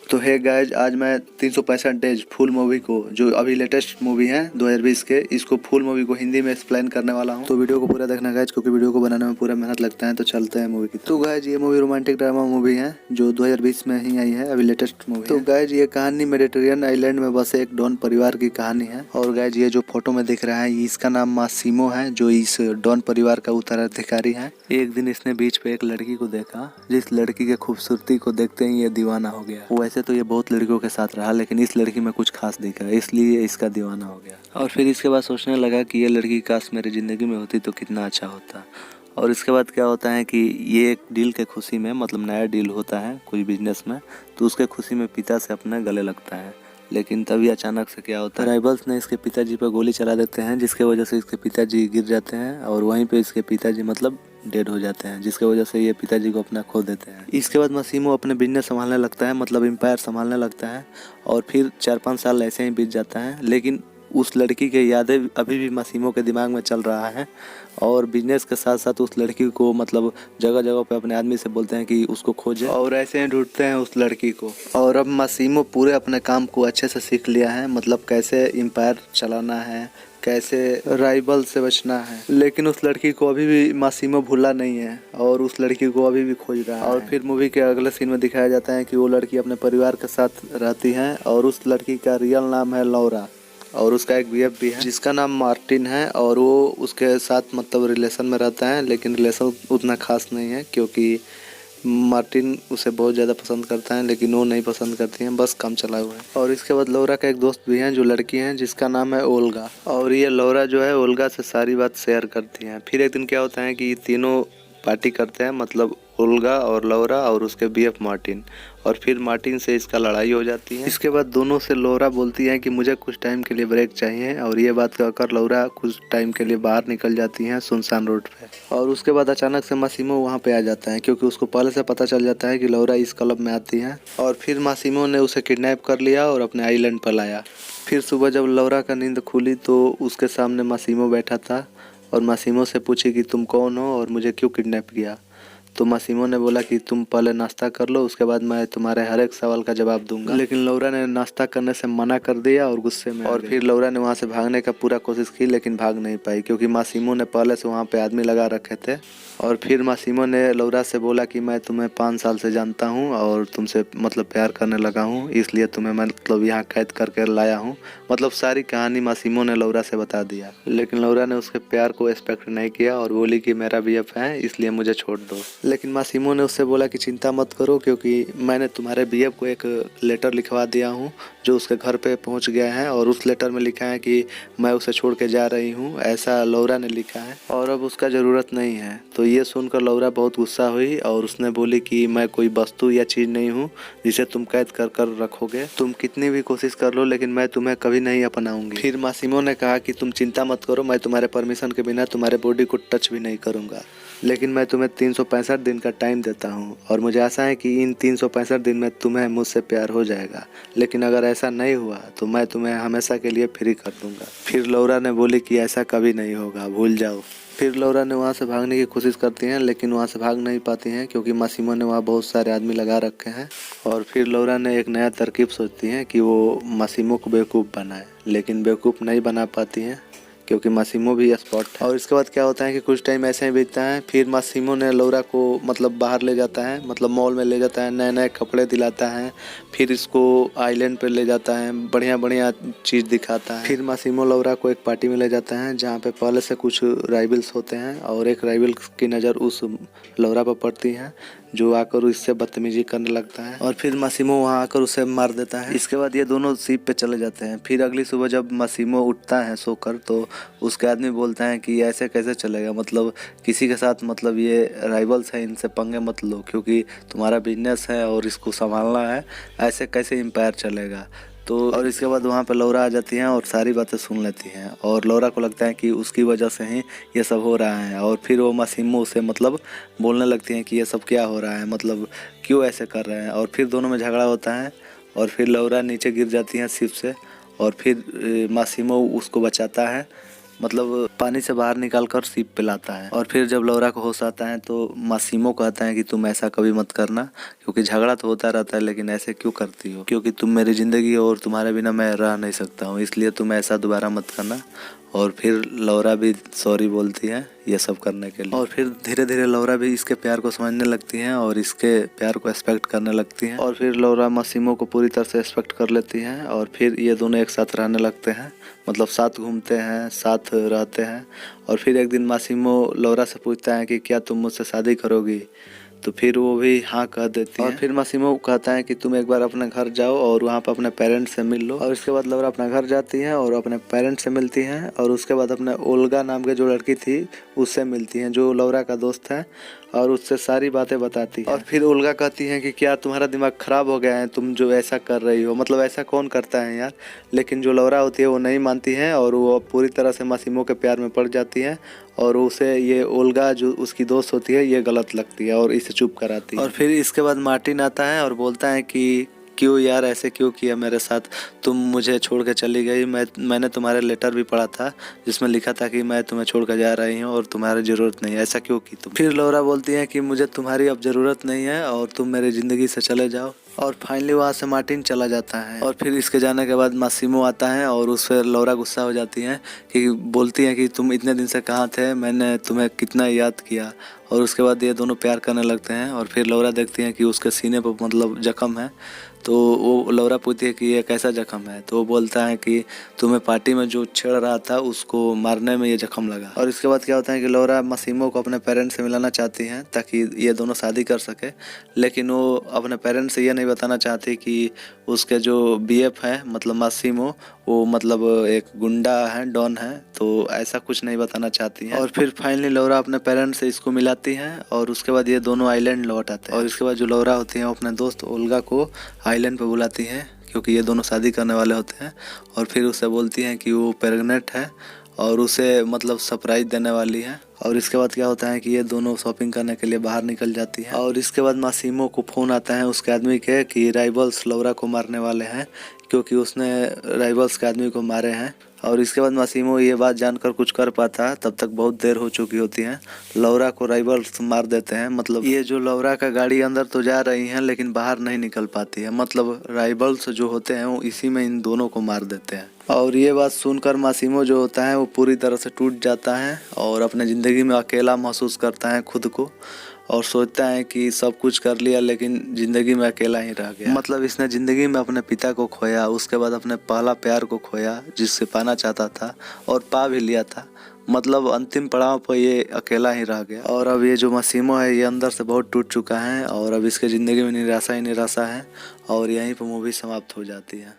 तो है गाइज, आज मैं 365 डेज फुल मूवी को, जो अभी लेटेस्ट मूवी है 2020 के, इसको फुल मूवी को हिंदी में एक्सप्लेन करने वाला हूँ। तो वीडियो को पूरा देखना गाइज, क्योंकि वीडियो को बनाने में पूरा मेहनत लगता है। तो चलते हैं मूवी की। तो गाइज ये मूवी रोमांटिक ड्रामा मूवी है जो 2020 में ही आई है, अभी लेटेस्ट मूवी। तो गाइज ये कहानी मेडिटेरियन आइलैंड में बसे एक डॉन परिवार की कहानी है। और गाइज ये जो फोटो में दिख रहा है, इसका नाम मासिमो है, जो इस डॉन परिवार का उत्तराधिकारी है। एक दिन इसने बीच पे एक लड़की को देखा, जिस लड़की के खूबसूरती को देखते ही ये दीवाना हो गया। वैसे तो ये बहुत लड़कियों के साथ रहा, लेकिन इस लड़की में कुछ खास दिखा, इसलिए इसका दीवाना हो गया। और फिर इसके बाद सोचने लगा कि ये लड़की काश मेरी ज़िंदगी में होती तो कितना अच्छा होता। और इसके बाद क्या होता है कि ये एक डील के खुशी में, मतलब नया डील होता है कोई बिजनेस में, तो उसके खुशी में पिता से अपने गले लगता है। लेकिन तभी अचानक से क्या होता है, राइवल्स ने इसके पिताजी पर गोली चला देते हैं, जिसके वजह से इसके पिताजी गिर जाते हैं और वहीं पे इसके पिताजी मतलब डेड हो जाते हैं, जिसके वजह से ये पिताजी को अपना खो देते हैं। इसके बाद मासिमो अपने बिजनेस संभालने लगता है, मतलब एम्पायर संभालने लगता है। और फिर 4-5 साल ऐसे ही बीत जाता है, लेकिन उस लड़की के यादें अभी भी मासिमो के दिमाग में चल रहा है। और बिजनेस के साथ साथ उस लड़की को मतलब जगह जगह पे अपने आदमी से बोलते हैं कि उसको खोजे, और ऐसे ही ढूंढते हैं उस लड़की को। और अब मासिमो पूरे अपने काम को अच्छे से सीख लिया है, मतलब कैसे एम्पायर चलाना है, कैसे राइवल से बचना है। लेकिन उस लड़की को अभी भी मासिमो भूला नहीं है और उस लड़की को अभी भी खोज रहा है। और फिर मूवी के अगले सीन में दिखाया जाता है कि वो लड़की अपने परिवार के साथ रहती है और उस लड़की का रियल नाम है लौरा, और उसका एक बीएफ भी है जिसका नाम मार्टिन है। और वो उसके साथ मतलब रिलेशन में रहता है, लेकिन रिलेशन उतना खास नहीं है, क्योंकि मार्टिन उसे बहुत ज़्यादा पसंद करता है लेकिन वो नहीं पसंद करती है, बस काम चला हुआ है। और इसके बाद लौरा का एक दोस्त भी है जो लड़की है, जिसका नाम है ओल्गा। और ये लौरा जो है ओल्गा से सारी बात शेयर करती है। फिर एक दिन क्या होता है कि तीनों पार्टी करते हैं, मतलब ओल्गा और लौरा और उसके बीएफ मार्टिन। और फिर मार्टिन से इसका लड़ाई हो जाती है। इसके बाद दोनों से लौरा बोलती है कि मुझे कुछ टाइम के लिए ब्रेक चाहिए, और ये बात कहकर लौरा कुछ टाइम के लिए बाहर निकल जाती है सुनसान रोड पे। और उसके बाद अचानक से मासिमो वहाँ पे आ जाता है, क्योंकि उसको पहले से पता चल जाता है कि लौरा इस क्लब में आती है। और फिर मासिमो ने उसे किडनैप कर लिया और अपने आइलैंड पर लाया। फिर सुबह जब लौरा का नींद खुली तो उसके सामने मासिमो बैठा था, और मासिमो से पूछी कि तुम कौन हो और मुझे क्यों किडनैप किया। तो मासिमो ने बोला कि तुम पहले नाश्ता कर लो, उसके बाद मैं तुम्हारे हर एक सवाल का जवाब दूंगा। लेकिन लौरा ने नाश्ता करने से मना कर दिया और गुस्से में और फिर लौरा ने वहां से भागने का पूरा कोशिश की, लेकिन भाग नहीं पाई, क्योंकि मासिमो ने पहले से वहां पे आदमी लगा रखे थे। और फिर मासिमो ने लौरा से बोला कि मैं तुम्हें 5 साल से जानता हूँ और तुमसे मतलब प्यार करने लगा हूँ, इसलिए तुम्हें मैं मतलब यहाँ कैद करके लाया हूँ। मतलब सारी कहानी मासिमो ने लौरा से बता दिया। लेकिन लौरा ने उसके प्यार को एक्सपेक्ट नहीं किया और बोली कि मेरा बीएफ है, इसलिए मुझे छोड़ दो। लेकिन मासिमो ने उससे बोला कि चिंता मत करो, क्योंकि मैंने तुम्हारे बीएफ को एक लेटर लिखवा दिया हूँ जो उसके घर पे पहुँच गया है, और उस लेटर में लिखा है कि मैं उसे छोड़ के जा रही हूँ, ऐसा लौरा ने लिखा है, और अब उसका ज़रूरत नहीं है। तो ये सुनकर लौरा बहुत गुस्सा हुई और उसने बोली कि मैं कोई वस्तु या चीज़ नहीं हूँ जिसे तुम कैद कर कर रखोगे। तुम कितनी भी कोशिश कर लो, लेकिन मैं तुम्हें कभी नहीं अपनाऊंगी। फिर मासिमो ने कहा कि तुम चिंता मत करो, मैं तुम्हारे परमिशन के बिना तुम्हारे बॉडी को टच भी नहीं करूँगा, लेकिन मैं तुम्हें 365 दिन का टाइम देता हूँ, और मुझे आशा है कि इन 365 दिन में तुम्हें मुझसे प्यार हो जाएगा। लेकिन अगर ऐसा नहीं हुआ तो मैं तुम्हें हमेशा के लिए फ्री कर दूंगा। फिर लौरा ने बोली कि ऐसा कभी नहीं होगा, भूल जाओ। फिर लौरा ने वहाँ से भागने की कोशिश करती हैं, लेकिन वहाँ से भाग नहीं पाती हैं, क्योंकि मासिमो ने वहाँ बहुत सारे आदमी लगा रखे हैं। और फिर लौरा ने एक नया तरकीब सोचती हैं कि वो मासिमो को बेवकूफ़ बनाए, लेकिन बेवकूफ़ नहीं बना पाती हैं, क्योंकि मासिमो भी स्पॉट है। और इसके बाद क्या होता है कि कुछ टाइम ऐसे ही बीतता है। फिर मासिमो ने लौरा को मतलब बाहर ले जाता है, मतलब मॉल में ले जाता है, नए नए कपड़े दिलाता है, फिर इसको आइलैंड पे ले जाता है, बढ़िया बढ़िया चीज़ दिखाता है। फिर मासिमो लौरा को एक पार्टी में ले जाता है जहाँ पे पहले से कुछ राइवल्स होते हैं, और एक राइवल की नज़र उस लौरा पर पड़ती है, जो आकर इससे बदतमीजी करने लगता है। और फिर मासिमो वहाँ आकर उसे मार देता है। इसके बाद ये दोनों शिप पे चले जाते हैं। फिर अगली सुबह जब मासिमो उठता है सोकर, तो उसके आदमी बोलता है कि ऐसे कैसे चलेगा, मतलब किसी के साथ, मतलब ये राइवल्स है, इनसे पंगे मत लो, क्योंकि तुम्हारा बिजनेस है और इसको संभालना है, ऐसे कैसे एम्पायर चलेगा। तो और इसके बाद वहाँ पे लौरा आ जाती हैं और सारी बातें सुन लेती हैं, और लौरा को लगता है कि उसकी वजह से ही ये सब हो रहा है। और फिर वो मासिमो से मतलब बोलने लगती हैं कि ये सब क्या हो रहा है, मतलब क्यों ऐसे कर रहे हैं। और फिर दोनों में झगड़ा होता है, और फिर लौरा नीचे गिर जाती हैं शिप से, और फिर मासिमो उसको बचाता है। मतलब पानी से बाहर निकाल कर सीप पिलाता है। और फिर जब लौरा को होश आता है तो मासीमो कहता है कि तुम ऐसा कभी मत करना, क्योंकि झगड़ा तो होता रहता है लेकिन ऐसे क्यों करती हो, क्योंकि तुम मेरी जिंदगी हो और तुम्हारे बिना मैं रह नहीं सकता हूँ, इसलिए तुम ऐसा दोबारा मत करना। और फिर लौरा भी सॉरी बोलती है ये सब करने के लिए। और फिर धीरे धीरे लौरा भी इसके प्यार को समझने लगती है और इसके प्यार को एक्सपेक्ट करने लगती है। और फिर लौरा मासीमो को पूरी तरह से एक्सपेक्ट कर लेती है और फिर ये दोनों एक साथ रहने लगते हैं, मतलब साथ घूमते हैं, साथ रहते हैं। और फिर एक दिन मासीमो लौरा से पूछता है कि क्या तुम मुझसे शादी करोगी, तो फिर वो भी हाँ कह देती है। और फिर मासीमो कहता है कि तुम एक बार अपने घर जाओ और वहाँ पर अपने पेरेंट्स से मिल लो। और इसके बाद लौरा अपना घर जाती है और अपने पेरेंट्स से मिलती हैं और उसके बाद अपने ओल्गा नाम के जो लड़की थी उससे मिलती हैं, जो लौरा का दोस्त है, और उससे सारी बातें बताती है। और फिर ओल्गा कहती है कि क्या तुम्हारा दिमाग खराब हो गया है, तुम जो ऐसा कर रही हो, मतलब ऐसा कौन करता है यार। लेकिन जो लौरा होती है वो नहीं मानती है और वो पूरी तरह से मासीमो के प्यार में पड़ जाती है और उसे ये ओल्गा जो उसकी दोस्त होती है ये गलत लगती है और इसे चुप कराती है। और फिर इसके बाद मार्टिन आता है और बोलता है कि क्यों यार ऐसे क्यों किया मेरे साथ, तुम मुझे छोड़ के चली गई, मैंने तुम्हारे लेटर भी पढ़ा था जिसमें लिखा था कि मैं तुम्हें छोड़ कर जा रही हूँ और तुम्हारी ज़रूरत नहीं है, ऐसा क्यों की तुम। फिर लौरा बोलती है कि मुझे तुम्हारी अब ज़रूरत नहीं है और तुम मेरी ज़िंदगी से चले जाओ। और फाइनली वहाँ से मार्टिन चला जाता है। और फिर इसके जाने के बाद मासीमो आता है और उस पर लौरा गुस्सा हो जाती है कि बोलती है कि तुम इतने दिन से कहाँ थे, मैंने तुम्हें कितना याद किया। और उसके बाद ये दोनों प्यार करने लगते हैं। और फिर लौरा देखती है कि उसके सीने पर मतलब जख्म है, तो वो लौरा पूछती है कि ये कैसा जख्म है, तो वो बोलता है कि तुम्हें पार्टी में जो छेड़ रहा था उसको मारने में ये जख्म लगा। और इसके बाद क्या होता है कि लौरा मासीमो को अपने पेरेंट्स से मिलाना चाहती हैं ताकि ये दोनों शादी कर सके, लेकिन वो अपने पेरेंट्स से ये नहीं बताना चाहती कि उसके जो बीएफ है मतलब मासीमो वो मतलब एक गुंडा है, डॉन है, तो ऐसा कुछ नहीं बताना चाहती है। और फिर फाइनली लौरा अपने पेरेंट्स से इसको मिलाती है और उसके बाद ये दोनों आइलैंड लौट आते हैं। और इसके बाद जो लौरा होती है वो अपने दोस्त ओल्गा को आइलैंड पे बुलाती है क्योंकि ये दोनों शादी करने वाले होते हैं। और फिर उसे बोलती हैं कि वो प्रेग्नेंट है और उसे मतलब सरप्राइज देने वाली है। और इसके बाद क्या होता है कि ये दोनों शॉपिंग करने के लिए बाहर निकल जाती है। और इसके बाद मासीमो को फ़ोन आता है उसके आदमी के कि राइवल्स लौरा को मारने वाले हैं क्योंकि उसने राइवल्स के आदमी को मारे हैं। और इसके बाद मासीमो ये बात जानकर कुछ कर पाता तब तक बहुत देर हो चुकी होती है। लौरा को राइवल्स मार देते हैं, मतलब ये जो लौरा का गाड़ी अंदर तो जा रही है लेकिन बाहर नहीं निकल पाती है, मतलब राइवल्स जो होते हैं वो इसी में इन दोनों को मार देते हैं। और ये बात सुनकर मासीमो जो होता है वो पूरी तरह से टूट जाता है और अपने ज़िंदगी में अकेला महसूस करता है खुद को और सोचता है कि सब कुछ कर लिया लेकिन ज़िंदगी में अकेला ही रह गया। मतलब इसने ज़िंदगी में अपने पिता को खोया, उसके बाद अपने पहला प्यार को खोया जिससे पाना चाहता था और पा भी लिया था, मतलब अंतिम पड़ाव पर ये अकेला ही रह गया। और अब ये जो मासीमो है ये अंदर से बहुत टूट चुका है और अब इसके ज़िंदगी में निराशा ही निराशा है और यहीं पर मूवी समाप्त हो जाती है।